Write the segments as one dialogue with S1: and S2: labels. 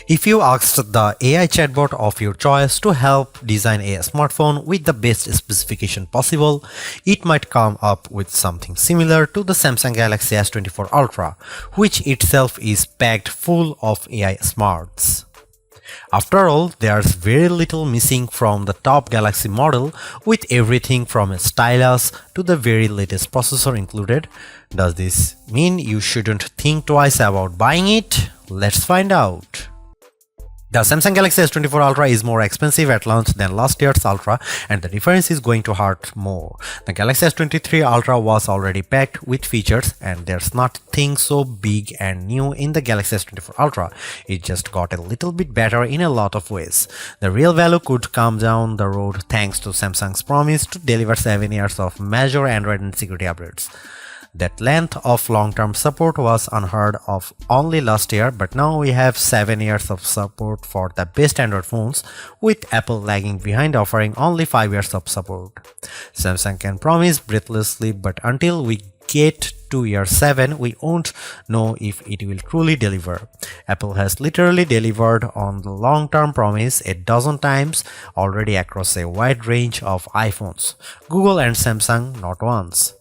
S1: If you asked the AI chatbot of your choice to help design a smartphone with the best specification possible, it might come up with something similar to the Samsung Galaxy S24 Ultra, which itself is packed full of AI smarts. After all, there's very little missing from the top Galaxy model, with everything from a stylus to the very latest processor included. Does this mean you shouldn't think twice about buying it? Let's find out. The Samsung Galaxy S24 Ultra is more expensive at launch than last year's Ultra, and the difference is going to hurt more. The Galaxy S23 Ultra was already packed with features, and there's nothing so big and new in the Galaxy S24 Ultra. It just got a little bit better in a lot of ways. The real value could come down the road thanks to Samsung's promise to deliver 7 years of major Android and security updates. That length of long-term support was unheard of only last year, but now we have 7 years of support for the best Android phones, with Apple lagging behind offering only 5 years of support. Samsung can promise breathlessly, but until we get to year 7, we won't know if it will truly deliver. Apple has literally delivered on the long-term promise a dozen times already across a wide range of iPhones. Google and Samsung not once.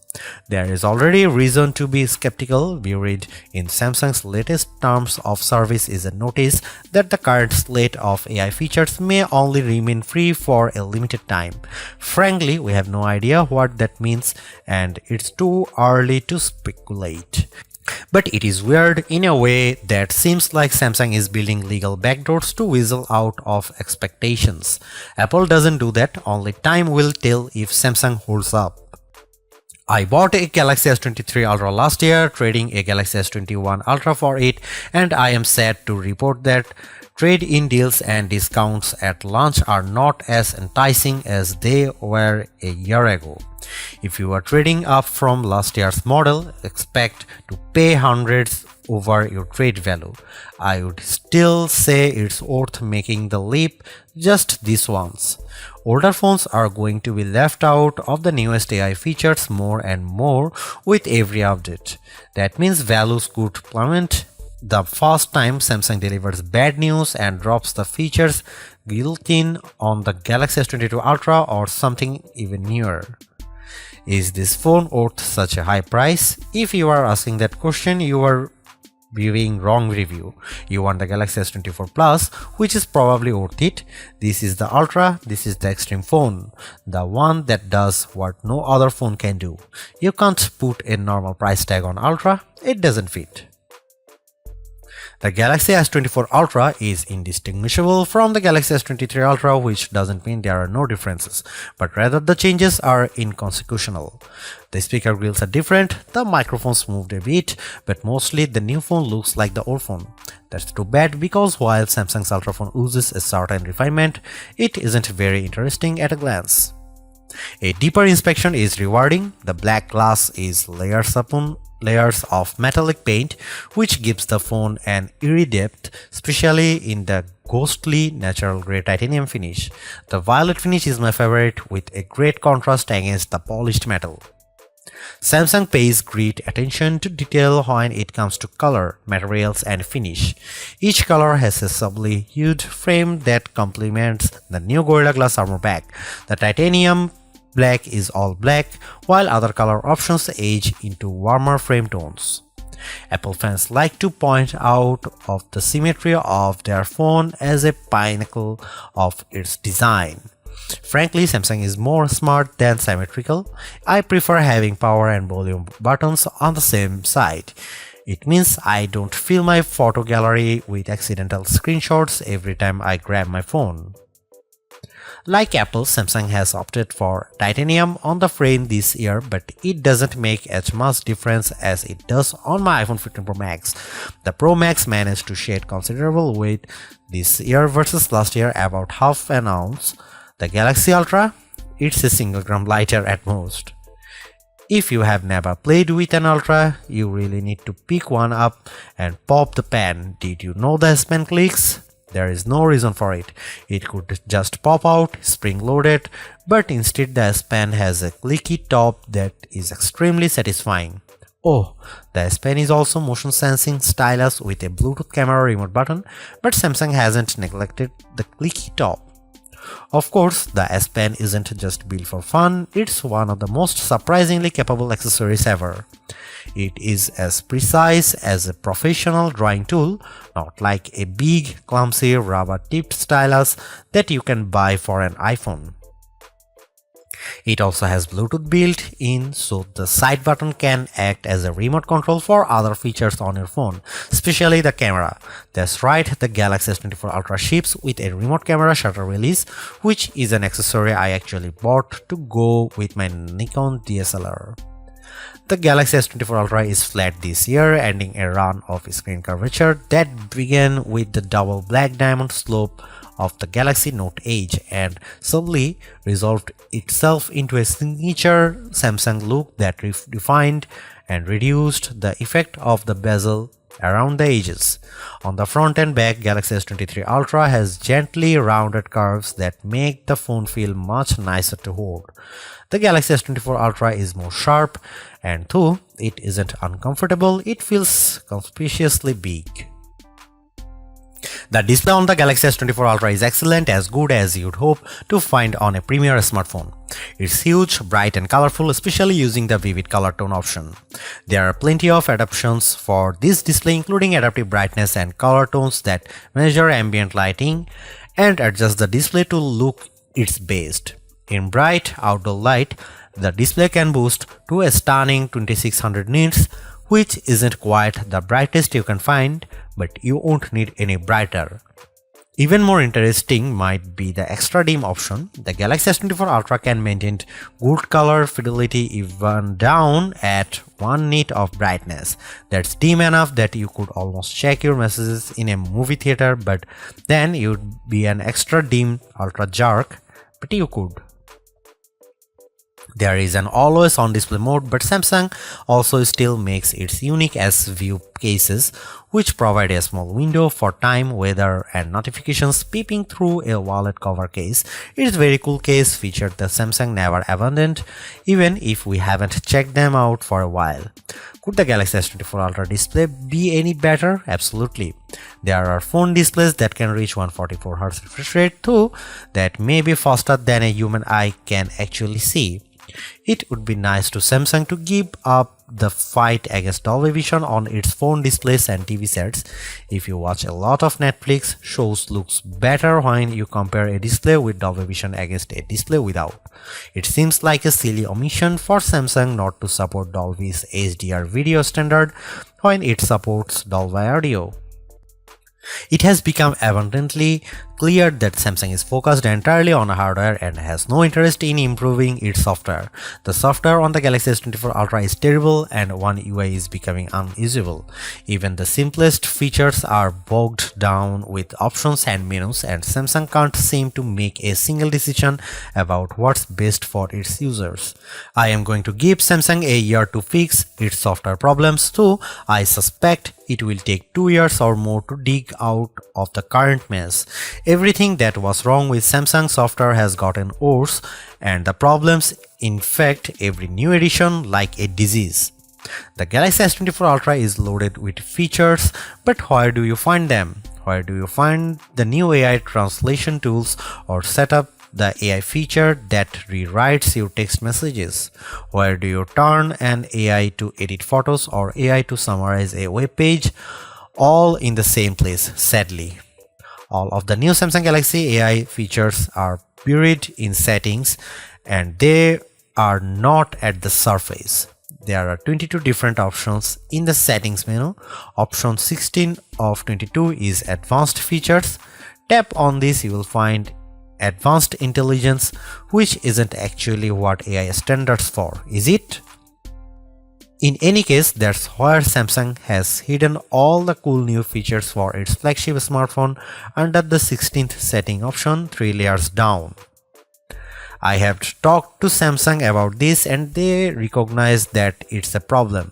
S1: There is already reason to be skeptical. We read in Samsung's latest terms of service is a notice that the current slate of AI features may only remain free for a limited time. Frankly, we have no idea what that means, and it's too early to speculate. But it is weird in a way that seems like Samsung is building legal backdoors to weasel out of expectations. Apple doesn't do that, only time will tell if Samsung holds up. I bought a Galaxy S23 Ultra last year, trading a Galaxy S21 Ultra for it, and I am sad to report that trade-in deals and discounts at launch are not as enticing as they were a year ago. If you are trading up from last year's model, expect to pay hundreds over your trade value. I would still say it's worth making the leap just this once. Older phones are going to be left out of the newest AI features more and more with every update. That means values could plummet the first time Samsung delivers bad news and drops the features built-in on the Galaxy S22 Ultra or something even newer. Is this phone worth such a high price? If you are asking that question, you are viewing wrong review. You want the Galaxy S24 Plus, which is probably worth it. This is the Ultra, this is the extreme phone, the one that does what no other phone can do. You can't put a normal price tag on Ultra, it doesn't fit. The Galaxy S24 Ultra is indistinguishable from the Galaxy S23 Ultra, which doesn't mean there are no differences, but rather the changes are inconsequential. The speaker grills are different, the microphones moved a bit, but mostly the new phone looks like the old phone. That's too bad, because while Samsung's Ultra phone oozes a certain refinement, it isn't very interesting at a glance. A deeper inspection is rewarding. The black glass is layers upon layers of metallic paint, which gives the phone an eerie depth, especially in the ghostly natural grey titanium finish. The violet finish is my favorite, with a great contrast against the polished metal. Samsung pays great attention to detail when it comes to color, materials, and finish. Each color has a subtly hued frame that complements the new Gorilla Glass armor back. The titanium black is all black, while other color options age into warmer frame tones. Apple fans like to point out of the symmetry of their phone as a pinnacle of its design. Frankly, Samsung is more smart than symmetrical. I prefer having power and volume buttons on the same side. It means I don't fill my photo gallery with accidental screenshots every time I grab my phone. Like Apple, Samsung has opted for titanium on the frame this year, but it doesn't make as much difference as it does on my iPhone 15 Pro Max. The Pro Max managed to shed considerable weight this year versus last year, about half an ounce. The Galaxy Ultra, it's a single gram lighter at most. If you have never played with an Ultra, you really need to pick one up and pop the pen. Did you know the S Pen clicks? There is no reason for it. It could just pop out, spring-loaded, but instead the S Pen has a clicky top that is extremely satisfying. Oh, the S Pen is also motion sensing stylus with a Bluetooth camera remote button, but Samsung hasn't neglected the clicky top. Of course, the S Pen isn't just built for fun, it's one of the most surprisingly capable accessories ever. It is as precise as a professional drawing tool, not like a big, clumsy, rubber-tipped stylus that you can buy for an iPhone. It also has Bluetooth built in, so the side button can act as a remote control for other features on your phone, especially the camera. That's right, the Galaxy S24 Ultra ships with a remote camera shutter release, which is an accessory I actually bought to go with my Nikon DSLR. The Galaxy S24 Ultra is flat this year, ending a run of screen curvature that began with the double black diamond slope of the Galaxy Note Edge and subtly resolved itself into a signature Samsung look that refined and reduced the effect of the bezel around the edges. On the front and back, Galaxy S23 Ultra has gently rounded curves that make the phone feel much nicer to hold. The Galaxy S24 Ultra is more sharp, and though it isn't uncomfortable, it feels conspicuously big. The display on the Galaxy S24 Ultra is excellent, as good as you'd hope to find on a premier smartphone. It's huge, bright and colorful, especially using the vivid color tone option. There are plenty of adaptations for this display, including adaptive brightness and color tones that measure ambient lighting and adjust the display to look its best. In bright outdoor light, the display can boost to a stunning 2600 nits, which isn't quite the brightest you can find, but you won't need any brighter. Even more interesting might be the extra dim option. The Galaxy S24 Ultra can maintain good color fidelity even down at 1 nit of brightness. That's dim enough that you could almost check your messages in a movie theater, but then you'd be an extra dim ultra jerk, but you could. There is an always on display mode, but Samsung also still makes its unique S View cases, which provide a small window for time, weather and notifications peeping through a wallet cover case. It's a very cool case feature that Samsung never abandoned, even if we haven't checked them out for a while. Could the Galaxy S24 Ultra display be any better? Absolutely. There are phone displays that can reach 144Hz refresh rate too, that may be faster than a human eye can actually see. It would be nice to Samsung to give up the fight against Dolby Vision on its phone displays and TV sets. If you watch a lot of Netflix shows, looks better when you compare a display with Dolby Vision against a display without. It seems like a silly omission for Samsung not to support Dolby's HDR video standard when it supports Dolby Audio. It has become abundantly clear that Samsung is focused entirely on hardware and has no interest in improving its software. The software on the Galaxy S24 Ultra is terrible and One UI is becoming unusable. Even the simplest features are bogged down with options and menus, and Samsung can't seem to make a single decision about what's best for its users. I am going to give Samsung a year to fix its software problems, so I suspect it will take 2 years or more to dig out of the current mess. Everything that was wrong with Samsung software has gotten worse, and the problems infect every new edition like a disease. The Galaxy S24 Ultra is loaded with features, but where do you find them? Where do you find the new AI translation tools or set up the AI feature that rewrites your text messages? Where do you turn an AI to edit photos or AI to summarize a web page? All in the same place, sadly. All of the new Samsung Galaxy AI features are buried in settings, and they are not at the surface. There are 22 different options in the settings menu. Option 16 of 22 is advanced features. Tap on this, you will find advanced intelligence, which isn't actually what AI standards for, is it? In any case, that's where Samsung has hidden all the cool new features for its flagship smartphone under the 16th setting option 3 layers down. I have talked to Samsung about this and they recognize that it's a problem.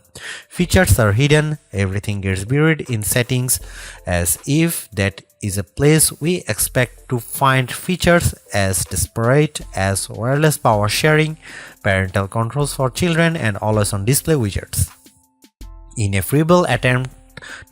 S1: Features are hidden, everything gets buried in settings, as if that is a place we expect to find features as disparate as wireless power sharing, parental controls for children, and always on display widgets. In a feeble attempt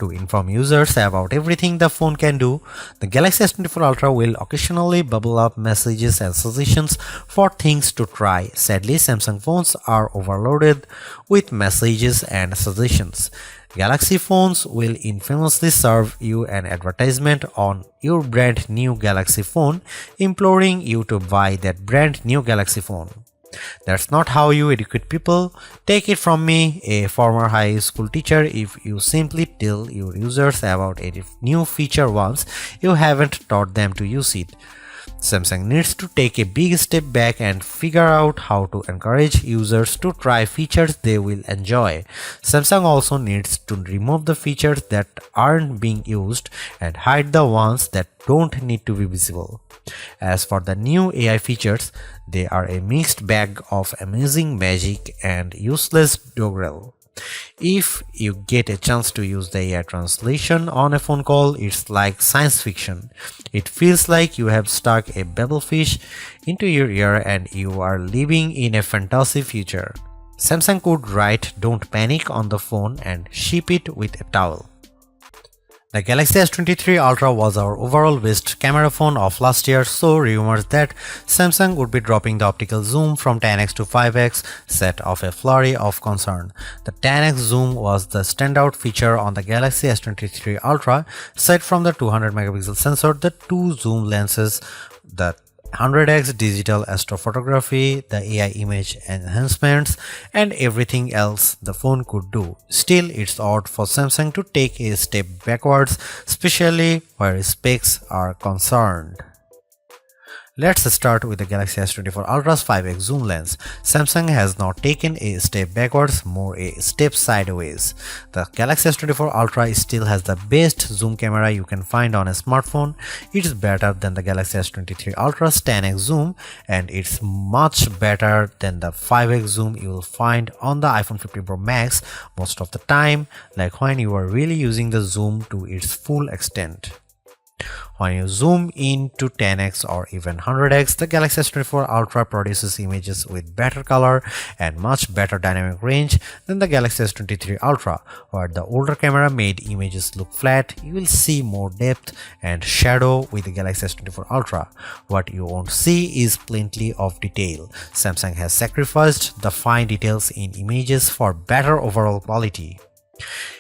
S1: to inform users about everything the phone can do, the Galaxy S24 Ultra will occasionally bubble up messages and suggestions for things to try. Sadly, Samsung phones are overloaded with messages and suggestions. Galaxy phones will infamously serve you an advertisement on your brand new Galaxy phone, imploring you to buy that brand new Galaxy phone. That's not how you educate people. Take it from me, a former high school teacher, if you simply tell your users about a new feature once you haven't taught them to use it. Samsung needs to take a big step back and figure out how to encourage users to try features they will enjoy. Samsung also needs to remove the features that aren't being used and hide the ones that don't need to be visible. As for the new AI features, they are a mixed bag of amazing magic and useless doggerel. If you get a chance to use the AI translation on a phone call, it's like science fiction. It feels like you have stuck a babblefish into your ear and you are living in a fantasy future. Samsung could write "Don't panic" on the phone and ship it with a towel. The Galaxy S23 Ultra was our overall best camera phone of last year, so rumors that Samsung would be dropping the optical zoom from 10x to 5x set off a flurry of concern. The 10x zoom was the standout feature on the Galaxy S23 Ultra. Aside from the 200 megapixel sensor, the two zoom lenses, the 100x digital astrophotography, the AI image enhancements, and everything else the phone could do. Still, it's odd for Samsung to take a step backwards, especially where specs are concerned. Let's start with the Galaxy S24 Ultra's 5x zoom lens. Samsung has not taken a step backwards, more a step sideways. The Galaxy S24 Ultra still has the best zoom camera you can find on a smartphone. It's better than the Galaxy S23 Ultra's 10x zoom, and it's much better than the 5x zoom you will find on the iPhone 15 Pro Max most of the time, like when you are really using the zoom to its full extent. When you zoom in to 10x or even 100x, the Galaxy S24 Ultra produces images with better color and much better dynamic range than the Galaxy S23 Ultra. Where the older camera made images look flat, you will see more depth and shadow with the Galaxy S24 Ultra. What you won't see is plenty of detail. Samsung has sacrificed the fine details in images for better overall quality.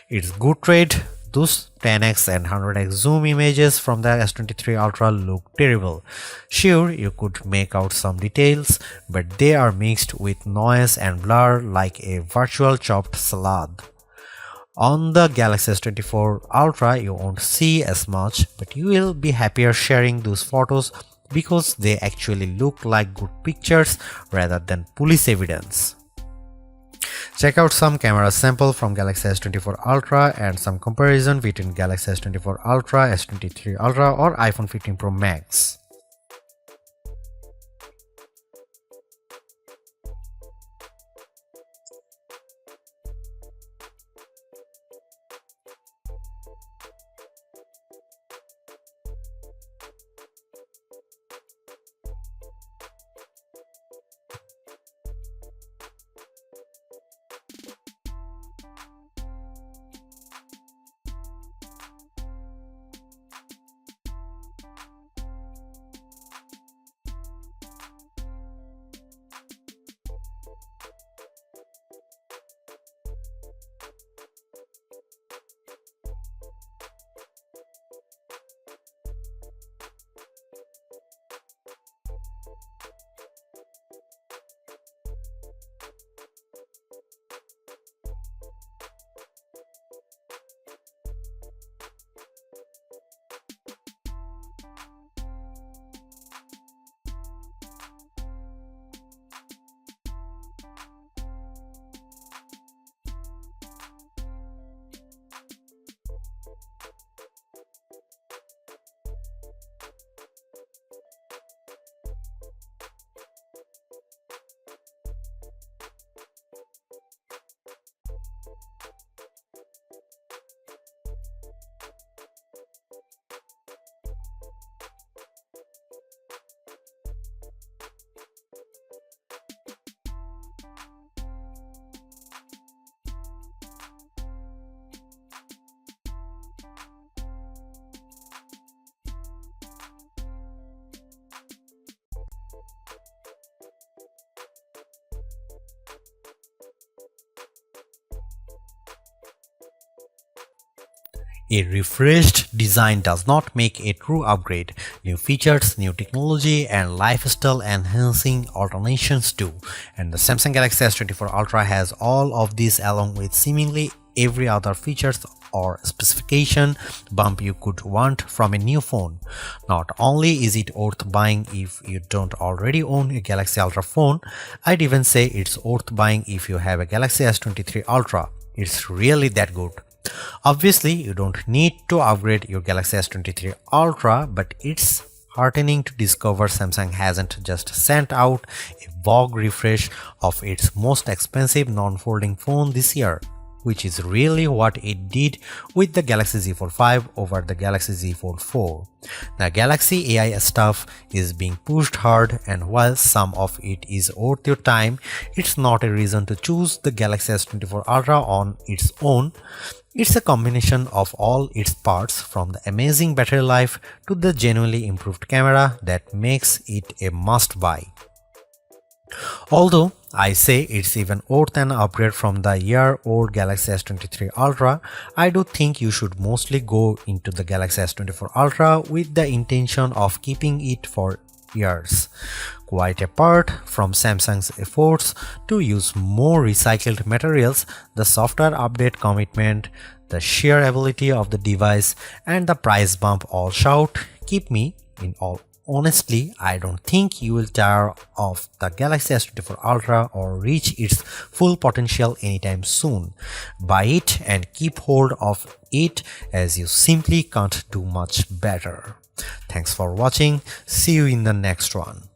S1: It's good trade. Those 10x and 100x zoom images from the S23 Ultra look terrible. Sure, you could make out some details, but they are mixed with noise and blur like a virtual chopped salad. On the Galaxy S24 Ultra, you won't see as much, but you will be happier sharing those photos because they actually look like good pictures rather than police evidence. Check out some camera sample from Galaxy S24 Ultra and some comparison between Galaxy S24 Ultra, S23 Ultra or iPhone 15 Pro Max. A refreshed design does not make a true upgrade. New features, new technology, and lifestyle enhancing alternations do. And the Samsung Galaxy S24 Ultra has all of these along with seemingly every other features or specification bump you could want from a new phone. Not only is it worth buying if you don't already own a Galaxy Ultra phone, I'd even say it's worth buying if you have a Galaxy S23 Ultra. It's really that good. Obviously, you don't need to upgrade your Galaxy S23 Ultra, but it's heartening to discover Samsung hasn't just sent out a vague refresh of its most expensive non-folding phone this year, which is really what it did with the Galaxy Z Fold 5 over the Galaxy Z Fold 4. The Galaxy AI stuff is being pushed hard, and while some of it is worth your time, it's not a reason to choose the Galaxy S24 Ultra on its own. It's a combination of all its parts, from the amazing battery life to the genuinely improved camera, that makes it a must-buy. Although I say it's even worth an upgrade from the year-old Galaxy S23 Ultra, I do think you should mostly go into the Galaxy S24 Ultra with the intention of keeping it for years. Quite apart from Samsung's efforts to use more recycled materials, the software update commitment, the sheer ability of the device, and the price bump all shout keep me in all. Honestly, I don't think you will tire of the Galaxy S24 Ultra or reach its full potential anytime soon. Buy it and keep hold of it, as you simply can't do much better. Thanks for watching. See you in the next one.